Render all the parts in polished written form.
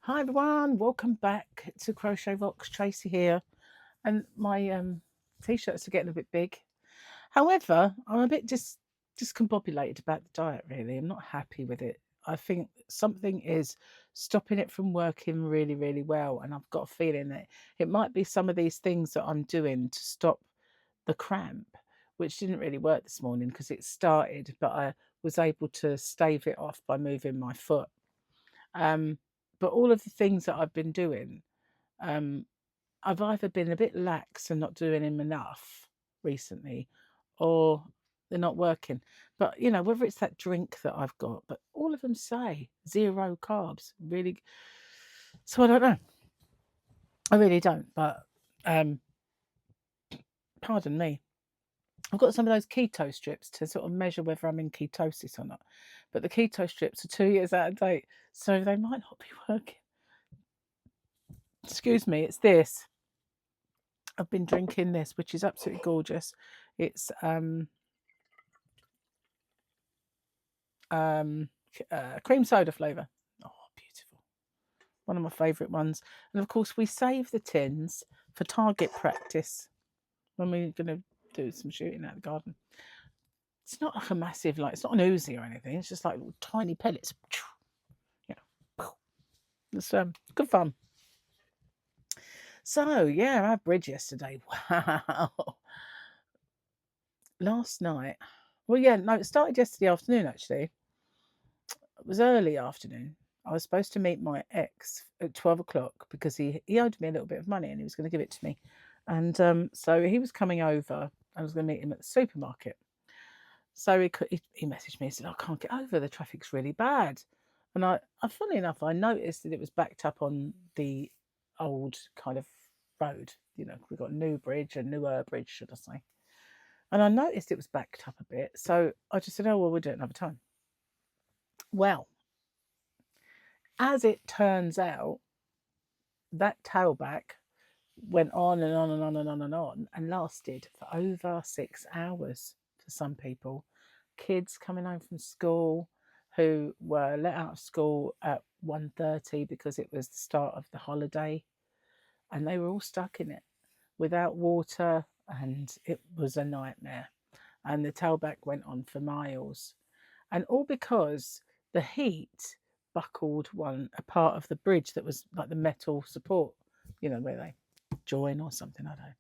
Hi everyone, welcome back to Crochet Rocks. Tracy here, and my t-shirts are getting a bit big. However, I'm a bit discombobulated about the diet. Really, I'm not happy with it. I think something is stopping it from working really, really well, and I've got a feeling that it might be some of these things that I'm doing to stop the cramp, which didn't really work this morning because it started, but I was able to stave it off by moving my foot. Um, but all of the things that I've been doing, um, I've either been a bit lax and not doing them enough recently, or they're not working. But whether it's that drink that I've got, but all of them say 0 carbs, really. So I don't know. I really don't. But um, pardon me. I've got some of those keto strips to sort of measure whether I'm in ketosis or not. But the keto strips are 2 years out of date, so they might not be working. Excuse me, it's this. I've been drinking this, which is absolutely gorgeous. It's cream soda flavour. Oh, beautiful. One of my favourite ones. And of course, we save the tins for target practice when we're going to do some shooting out the garden. It's not like a massive, it's not an Uzi or anything. It's just like tiny pellets. Yeah. It's good fun. So, yeah, I had bridge yesterday. Wow. Last night. Well, yeah, no, it started yesterday afternoon, actually. It was early afternoon. I was supposed to meet my ex at 12 o'clock because he owed me a little bit of money and he was going to give it to me. And so he was coming over. I was going to meet him at the supermarket. So he messaged me and said, I can't get over. The traffic's really bad. And funnily enough, I noticed that it was backed up on the old kind of road. We've got a new bridge, a newer bridge, should I say. And I noticed it was backed up a bit. So I just said, oh, well, we'll do it another time. Well, as it turns out, that tailback went on and on and on and on and on and lasted for over 6 hours for some people. Kids coming home from school who were let out of school at 1:30 because it was the start of the holiday, and they were all stuck in it without water, and it was a nightmare. And the tailback went on for miles, and all because the heat buckled a part of the bridge that was like the metal support, where they join or something. I don't know.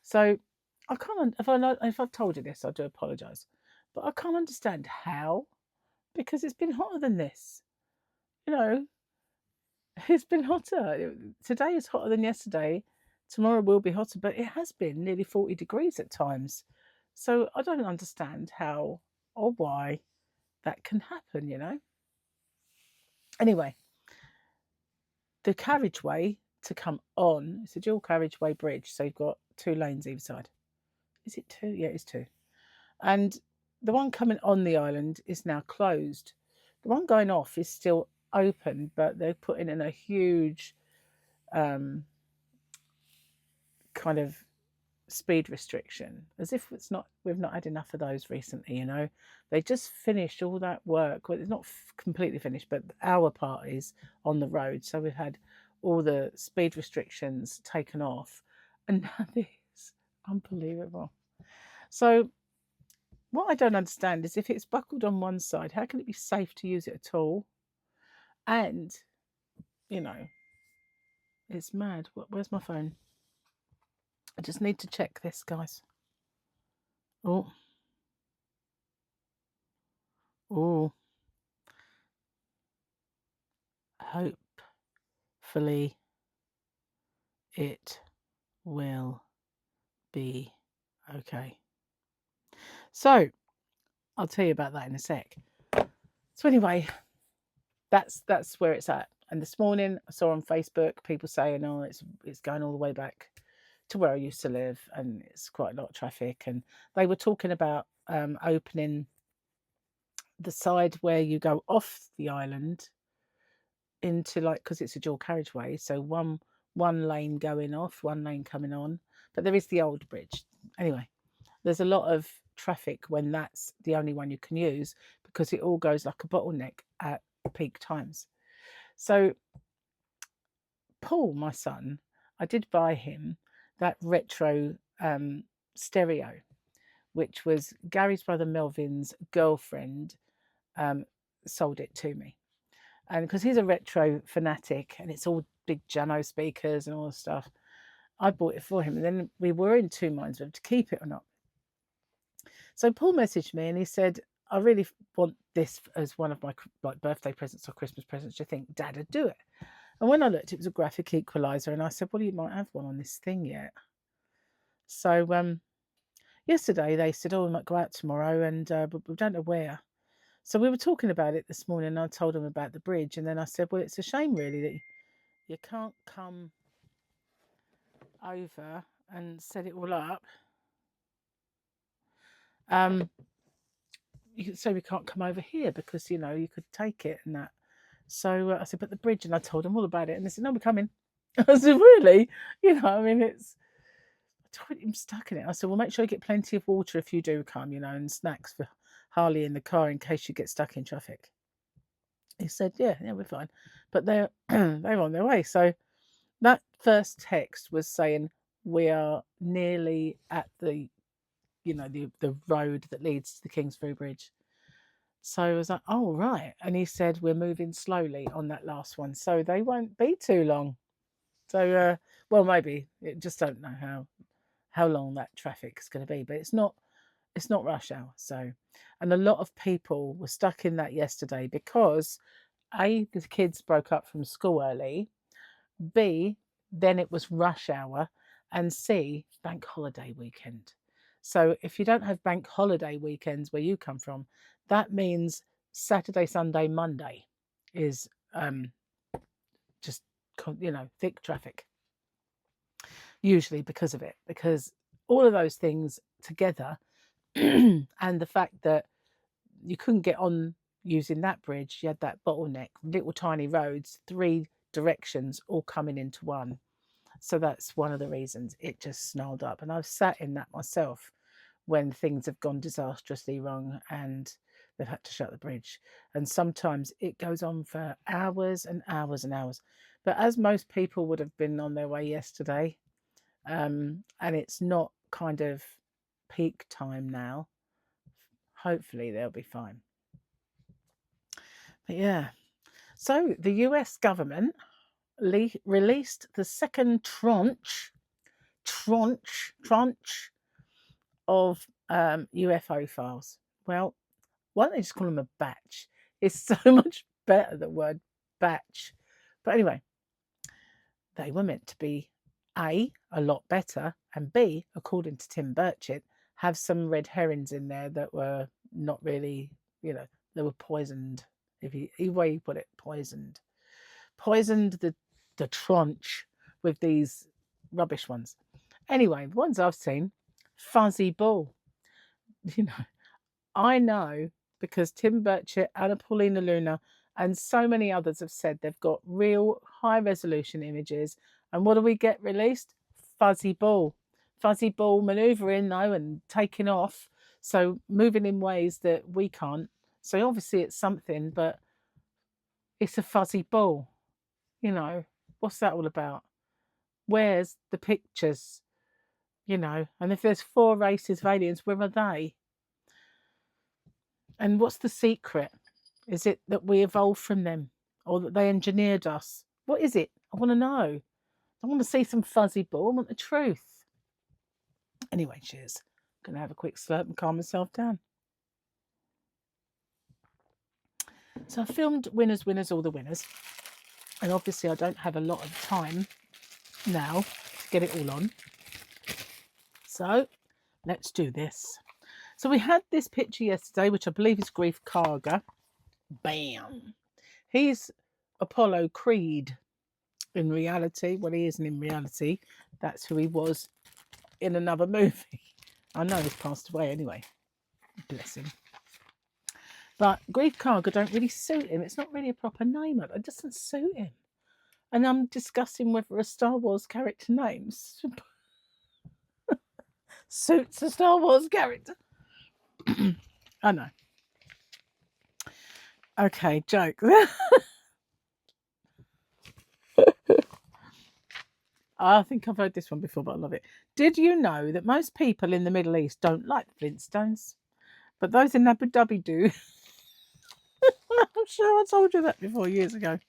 So I can't. If I've told you this, I do apologise, but I can't understand how, because it's been hotter than this. It's been hotter. Today is hotter than yesterday. Tomorrow will be hotter, but it has been nearly 40 degrees at times. So I don't understand how or why that can happen. Anyway, the carriageway to come on, it's a dual carriageway bridge, so you've got 2 lanes either side. Is it 2? Yeah, it's 2. And the one coming on the island is now closed. The one going off is still open, but they're putting in a huge kind of speed restriction, as if we've not had enough of those recently. They just finished all that work. Well, it's not completely finished, but our part is on the road, so we've had all the speed restrictions taken off, and now this, unbelievable. So what I don't understand is, if it's buckled on one side, how can it be safe to use it at all? And it's mad. Where's my phone? I just need to check this, guys. Oh, hopefully it will be okay. So I'll tell you about that in a sec. So anyway, that's where it's at. And this morning I saw on Facebook people saying, oh, it's going all the way back to where I used to live, and it's quite a lot of traffic. And they were talking about opening the side where you go off the island into, because it's a dual carriageway, so one lane going off, one lane coming on, but there is the old bridge. Anyway, there's a lot of traffic when that's the only one you can use, because it all goes like a bottleneck at peak times. So Paul, my son, I did buy him that retro stereo, which was Gary's brother Melvin's girlfriend sold it to me. And because he's a retro fanatic and it's all big Jano speakers and all this stuff, I bought it for him. And then we were in two minds whether to keep it or not. So Paul messaged me and he said, I really want this as one of my birthday presents or Christmas presents. Do you think Dad would do it? And when I looked, it was a graphic equalizer. And I said, well, you might have one on this thing yet. So yesterday they said, oh, we might go out tomorrow, and but we don't know where. So we were talking about it this morning, and I told them about the bridge. And then I said, well, it's a shame really that you can't come over and set it all up. You could say we can't come over here because, you know, you could take it and that. So I said, but the bridge, and I told them all about it. And they said, no, we're coming. I said, really? You know, I mean, I'm stuck in it. I said, well, make sure you get plenty of water if you do come, you know, and snacks for Harley in the car in case you get stuck in traffic. He said, yeah, we're fine. But they're on their way. So that first text was saying we are nearly at the, you know, the road that leads to the Kingsbury Bridge. So I was like, oh, right. And he said, we're moving slowly on that last one. So they won't be too long. So, well, maybe. Just don't know how long that traffic is going to be. But it's not rush hour. So, and a lot of people were stuck in that yesterday because A, the kids broke up from school early. B, then it was rush hour. And C, bank holiday weekend. So if you don't have bank holiday weekends where you come from, that means Saturday, Sunday, Monday is just, you know, thick traffic. Usually because of it, because all of those things together and the fact that you couldn't get on using that bridge, you had that bottleneck, little tiny roads, 3 directions all coming into one. So that's one of the reasons it just snarled up. And I've sat in that myself when things have gone disastrously wrong and they've had to shut the bridge. And sometimes it goes on for hours and hours and hours. But as most people would have been on their way yesterday, and it's not kind of peak time now, hopefully they'll be fine. But yeah, so the US government released the second tranche of UFO files. Well, why don't they just call them a batch? It's so much better, the word batch. But anyway, they were meant to be A, a lot better, and B, according to Tim Burchett, have some red herrings in there that were not really, you know, they were poisoned. If you, either way you put it, poisoned the tranche with these rubbish ones. Anyway, the ones I've seen, fuzzy ball. You know, I know because Tim Burchett, Anna Paulina Luna, and so many others have said they've got real high resolution images. And what do we get released? Fuzzy ball maneuvering though and taking off. So moving in ways that we can't. So obviously it's something, but it's a fuzzy ball. You know, what's that all about? Where's the pictures? You know, and if there's 4 races of aliens, where are they? And what's the secret? Is it that we evolved from them or that they engineered us? What is it? I want to know. I want to see some fuzzy ball. I want the truth. Anyway, cheers. I'm going to have a quick slurp and calm myself down. So I filmed Winners, All the Winners. And obviously I don't have a lot of time now to get it all on. So let's do this. So we had this picture yesterday, which I believe is Grief Karga. Bam. He's Apollo Creed in reality. Well, he isn't in reality. That's who he was in another movie. I know he's passed away anyway. Bless him. But Grief Karga don't really suit him. It's not really a proper name. It doesn't suit him. And I'm discussing whether a Star Wars character name suits a Star Wars character. I know. Okay, joke. I think I've heard this one before, but I love it. Did you know that most people in the Middle East don't like the Flintstones, but those in Abu Dhabi do? I'm sure I told you that before years ago.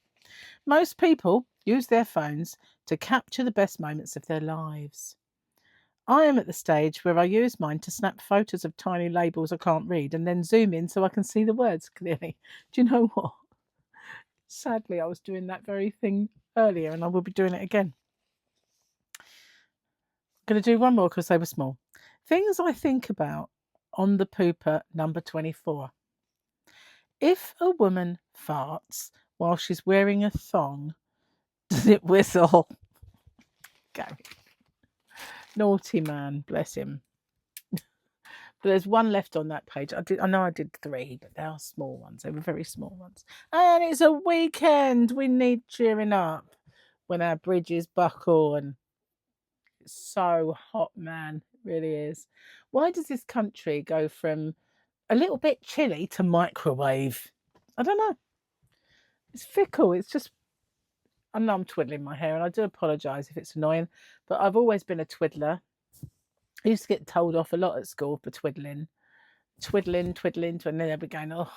Most people use their phones to capture the best moments of their lives. I am at the stage where I use mine to snap photos of tiny labels I can't read and then zoom in so I can see the words clearly. Do you know what? Sadly, I was doing that very thing earlier and I will be doing it again. I'm going to do one more because they were small. Things I think about on the pooper number 24. If a woman farts while she's wearing a thong, does it whistle? Gary. Naughty man, bless him. But there's one left on that page. I know I did 3, but they are small ones. They were very small ones. And it's a weekend. We need cheering up when our bridges buckle, and it's so hot, man. It really is. Why does this country go from a little bit chilly to microwave? I don't know. It's fickle. It's just, I know I'm twiddling my hair, and I do apologise if it's annoying, but I've always been a twiddler. I used to get told off a lot at school for twiddling, and they'd be going, oh,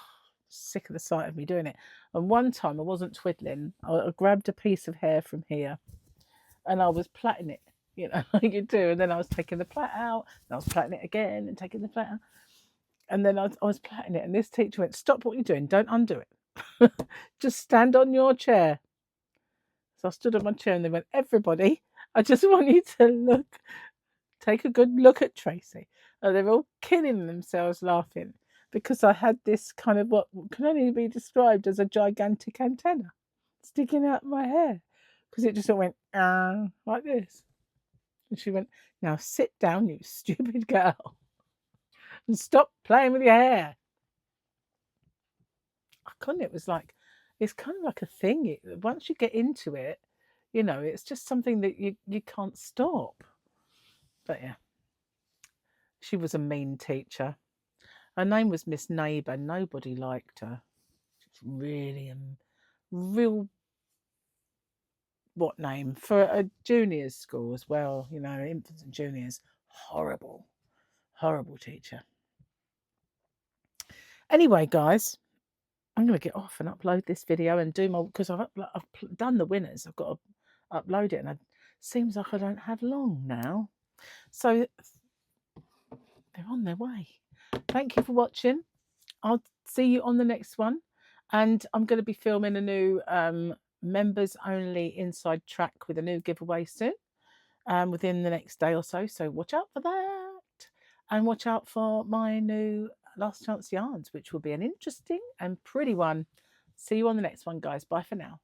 sick of the sight of me doing it. And one time I wasn't twiddling. I grabbed a piece of hair from here and I was plaiting it, you know, like you do. And then I was taking the plait out, and I was plaiting it again and taking the plait out. And then I was plaiting it, and this teacher went, stop what you're doing, don't undo it. Just stand on your chair. So I stood on my chair and they went, everybody, I just want you to take a good look at Tracy. And they're all killing themselves laughing because I had this kind of what can only be described as a gigantic antenna sticking out of my hair, because it just went like this. And she went, now sit down, you stupid girl, and stop playing with your hair. I couldn't. It was like, it's kind of like a thing. Once you get into it, you know, it's just something that you can't stop. But yeah, she was a mean teacher. Her name was Miss Neighbour. Nobody liked her. She's really a real, what name? For a juniors school as well, you know, infants and juniors. Horrible, horrible teacher. Anyway, guys, I'm going to get off and upload this video and do my, because I've done the winners. I've got to upload it, and it seems like I don't have long now. So they're on their way. Thank you for watching. I'll see you on the next one. And I'm going to be filming a new members only inside track with a new giveaway soon, within the next day or so. So watch out for that. And watch out for my new Last Chance Yarns, which will be an interesting and pretty one. See you on the next one, guys. Bye for now.